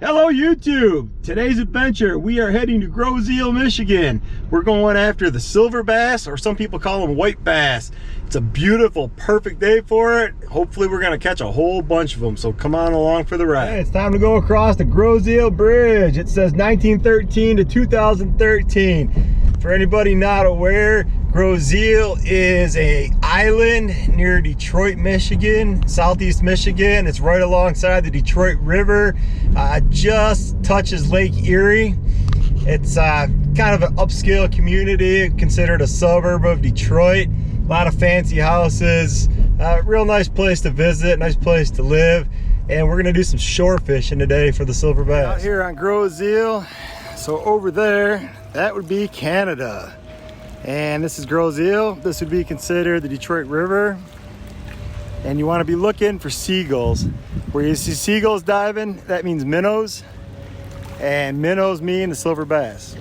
Hello YouTube! Today's adventure, we are heading to Grosse Ile, Michigan. We're going after the silver bass, or some people call them white bass. It's a beautiful, perfect day for it. Hopefully we're going to catch a whole bunch of them, so come on along for the ride. Hey, it's time to go across the Grosse Ile Bridge. It says 1913 to 2013. For anybody not aware, Grosse Ile is an island near Detroit, Michigan, southeast Michigan. It's right alongside the Detroit River. Just touches Lake Erie. It's kind of an upscale community, considered a suburb of Detroit. A lot of fancy houses. Real nice place to visit, nice place to live. And we're gonna do some shore fishing today for the silver bass. Out here on Grosse Ile, so over there, that would be Canada. And this is Grosse Ile. This would be considered the Detroit River. And you want to be looking for seagulls. Where you see seagulls diving, that means minnows. And minnows mean the silver bass.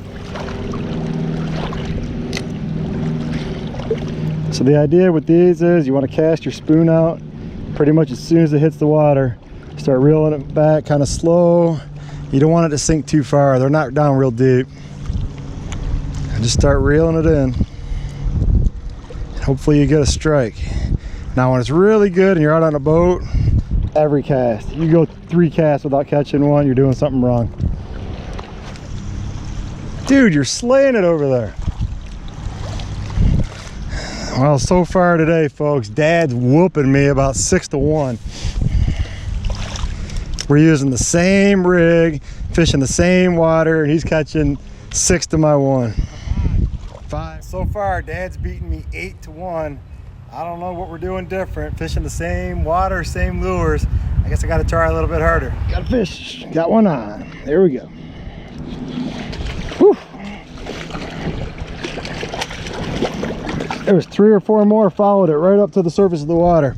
So the idea with these is you want to cast your spoon out pretty much as soon as it hits the water. Start reeling it back kind of slow. You don't want it to sink too far. They're not down real deep. And just start reeling it in. And hopefully you get a strike. Now when it's really good and you're out on a boat, every cast. You go 3 casts without catching one, you're doing something wrong. Dude, you're slaying it over there. Well, so far today, folks, Dad's whooping me about 6-1. We're using the same rig, fishing the same water, and he's catching 6-1. 5. So far, Dad's beating me 8-1. I don't know what we're doing different. Fishing the same water, same lures. I guess I got to try a little bit harder. Got a fish. Got one on. There we go. Whew. There was 3 or 4 more, followed it right up to the surface of the water.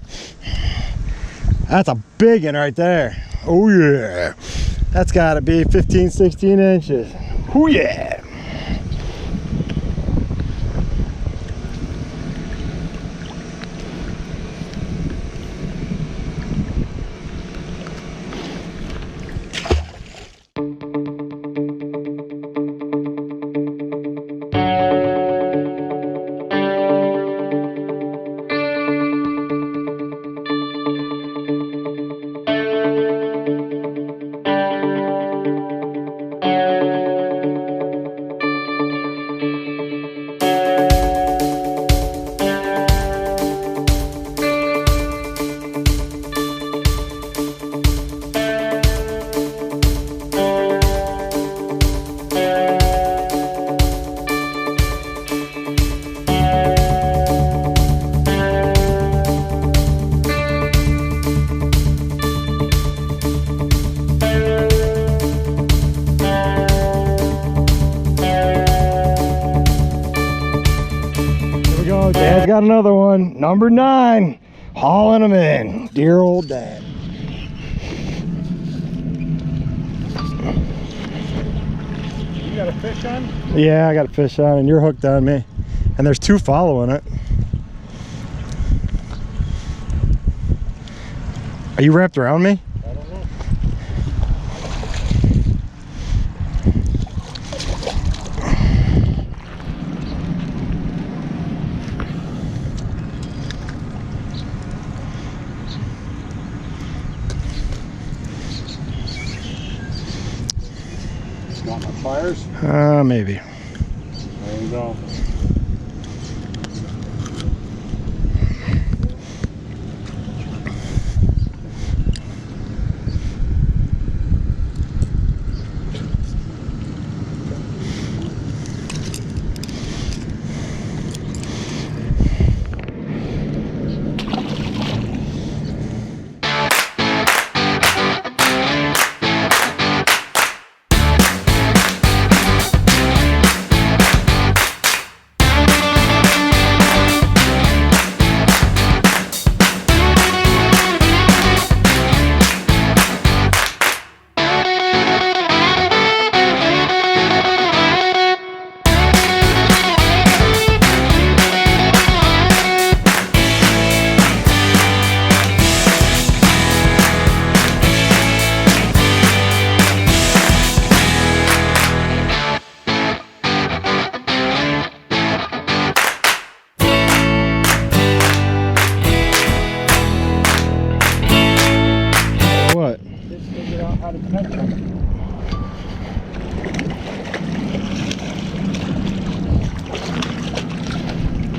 That's a big one right there. Oh yeah. That's got to be 15, 16 inches. Oh yeah. Dad's got another one, number 9, hauling them in. Dear old Dad. You got a fish on? Yeah, I got a fish on, and you're hooked on me. And there's 2 following it. Are you wrapped around me? I don't know. Want my pliers? Maybe. There you go.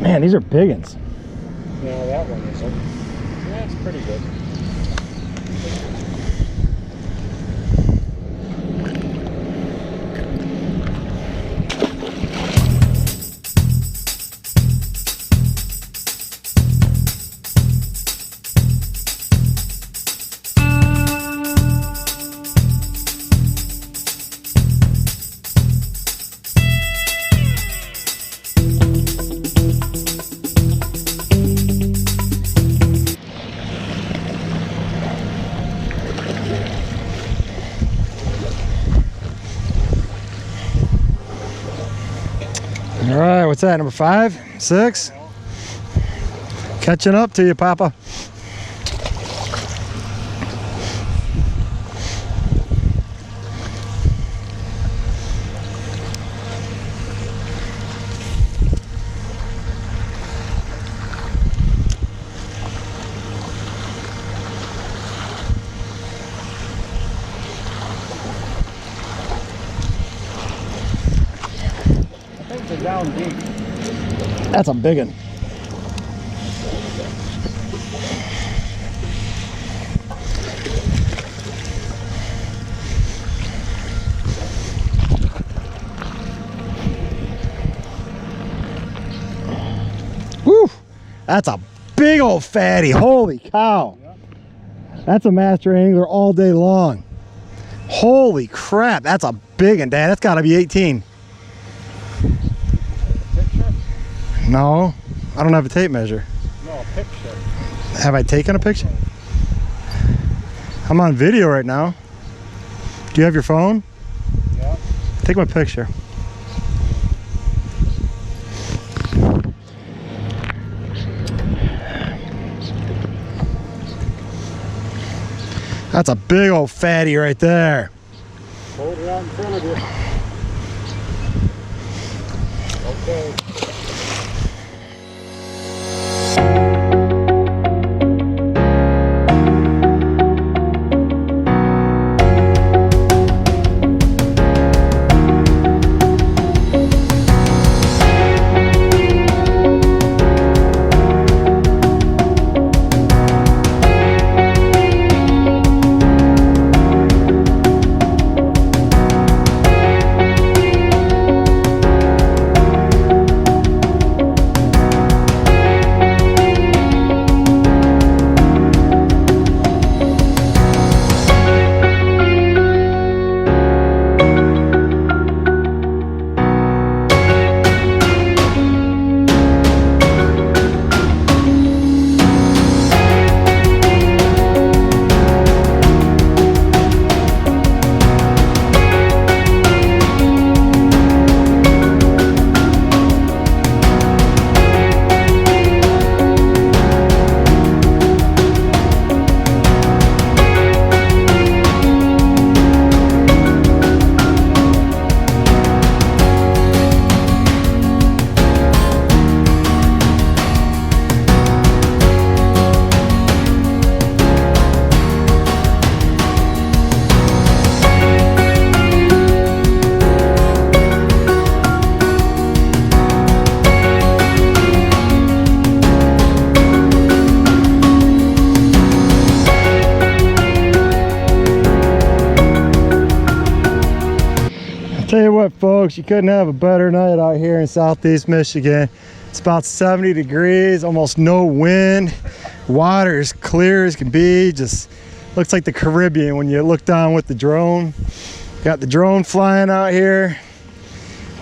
Man, these are big ones. Yeah, that one isn't. Yeah, it's pretty good. All right, what's that, number 5, 6? Catching up to you, Papa. Down deep. That's a big one. Woo! That's a big old fatty. Holy cow. Yep. That's a master angler all day long. Holy crap. That's a big one, Dad. That's got to be 18. No, I don't have a tape measure. No, a picture. Have I taken a picture? I'm on video right now. Do you have your phone? Yeah. Take my picture. That's a big old fatty right there. Hold it out in front of you. Okay. Tell you what, folks, you couldn't have a better night out here in Southeast Michigan. It's about 70 degrees, almost no wind. Water is clear as can be. Just looks like the Caribbean when you look down with the drone. Got the drone flying out here,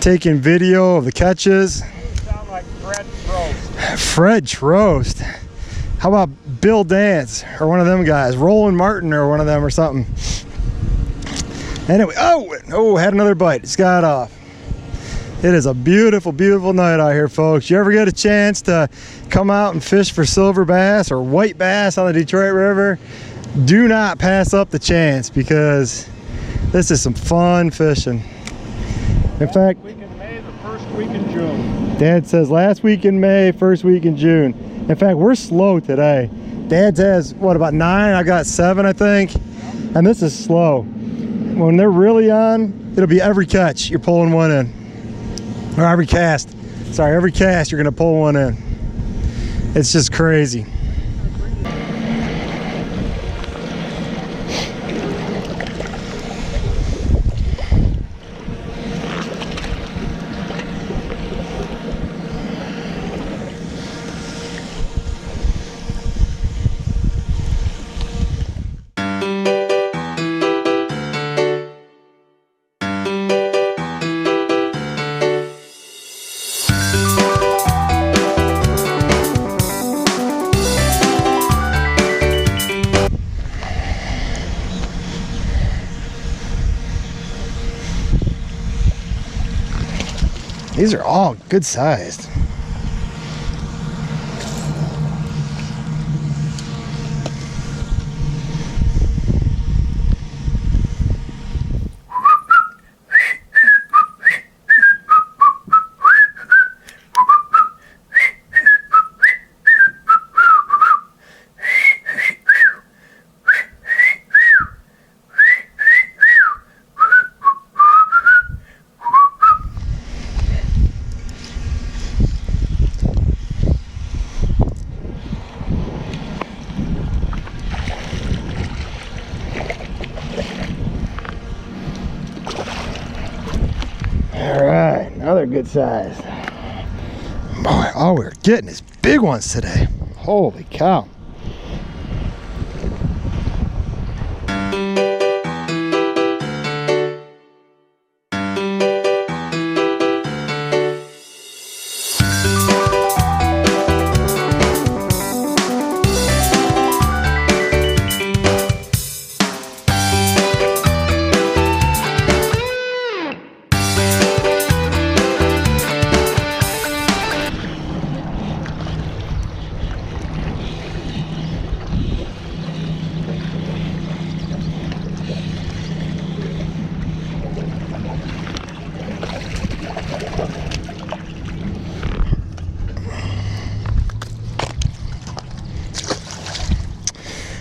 taking video of the catches. You sound like Fred Trost. Fred Trost. How about Bill Dance or one of them guys? Roland Martin or one of them or something. Anyway, oh, had another bite. It's got off. It is a beautiful, beautiful night out here, folks. You ever get a chance to come out and fish for silver bass or white bass on the Detroit River, do not pass up the chance, because this is some fun fishing. In fact, last week in May, the first week in June. Dad says last week in May, first week in June. In fact, we're slow today. Dad's has, what, about 9? I got 7, I think. And this is slow. when they're really on, it'll be every catch you're pulling one in, or every cast. Sorry, every cast you're gonna pull one in. It's just crazy. These are all good sized. Another good size. Boy, all we're getting is big ones today. Holy cow.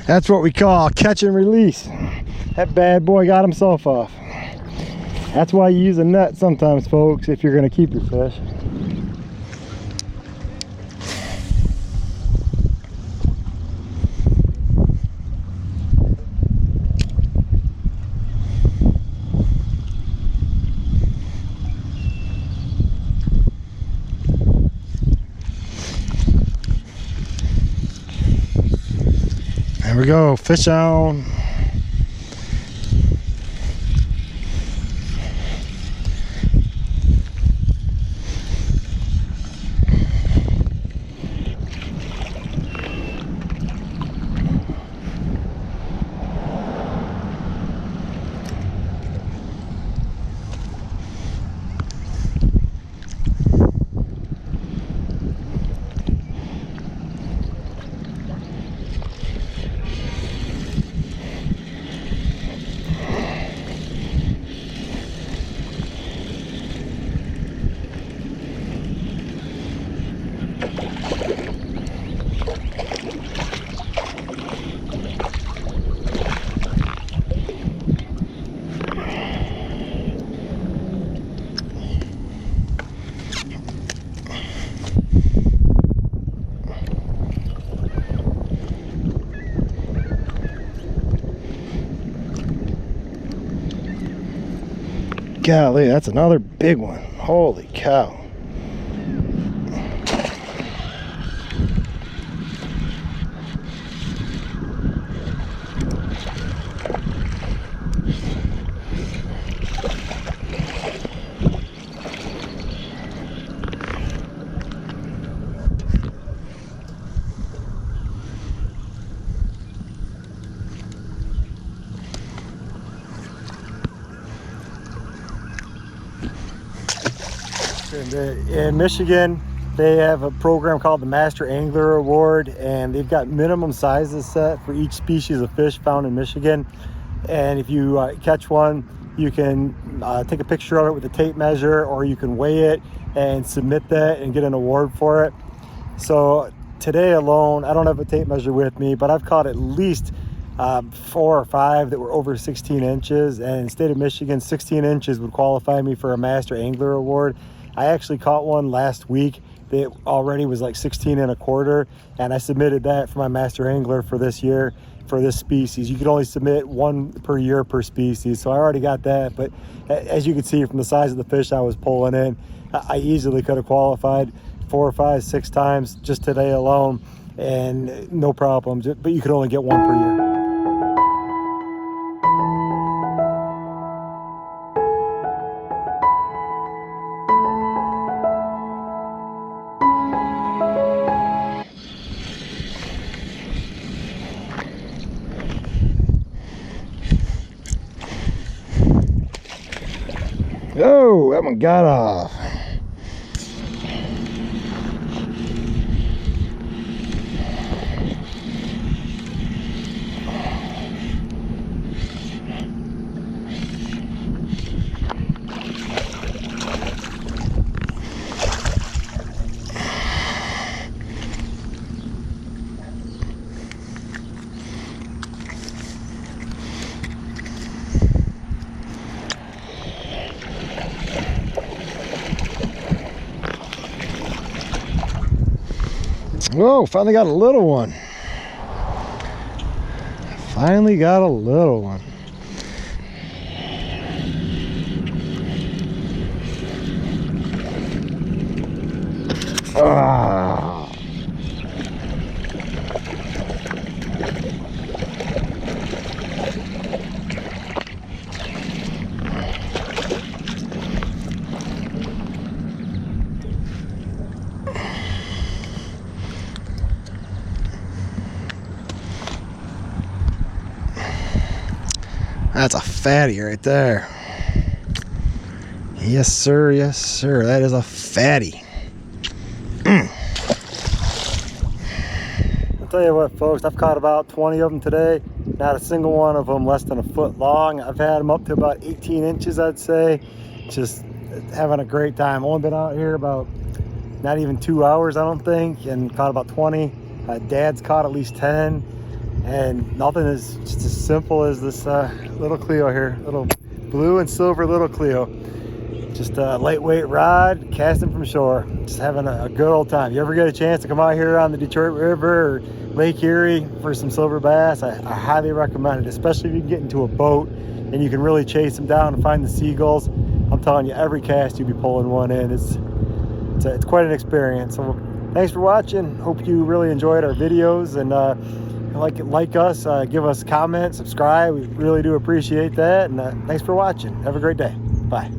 That's what we call catch and release. That bad boy got himself off. That's why you use a net sometimes, folks, if you're gonna keep your fish. There we go, fish on. Golly, that's another big one. Holy cow. In Michigan, they have a program called the Master Angler Award, and they've got minimum sizes set for each species of fish found in Michigan. And if you catch one, you can take a picture of it with a tape measure, or you can weigh it and submit that and get an award for it. So today alone, I don't have a tape measure with me, but I've caught at least 4 or 5 that were over 16 inches, and in the state of Michigan, 16 inches would qualify me for a Master Angler Award. I actually caught one last week that already was like 16 and a quarter, and I submitted that for my Master Angler for this year for this species. You could only submit 1 per year per species, so I already got that. But as you can see from the size of the fish I was pulling in, I easily could have qualified 4, 5, 6 times just today alone, and no problem. But you could only get 1 per year. Oh, that one got off. Whoa, finally got a little one. Finally got a little one. Ah. That's a fatty right there. Yes, sir. Yes, sir. That is a fatty. I'll tell you what, folks. I've caught about 20 of them today. Not a single one of them less than a foot long. I've had them up to about 18 inches, I'd say. Just having a great time. Only been out here about not even 2 hours, I don't think, and caught about 20. Dad's caught at least 10. And nothing is just as simple as this Little Cleo here, little blue and silver Little Cleo. Just a lightweight rod, casting from shore, just having a good old time. You ever get a chance to come out here on the Detroit River or Lake Erie for some silver bass, I highly recommend it, especially if you can get into a boat and you can really chase them down and find the seagulls. I'm telling you, every cast you'll be pulling one in. It's quite an experience. So thanks for watching. Hope you really enjoyed our videos, and like us, give us a comment, subscribe. We really do appreciate that. And thanks for watching. Have a great day. Bye.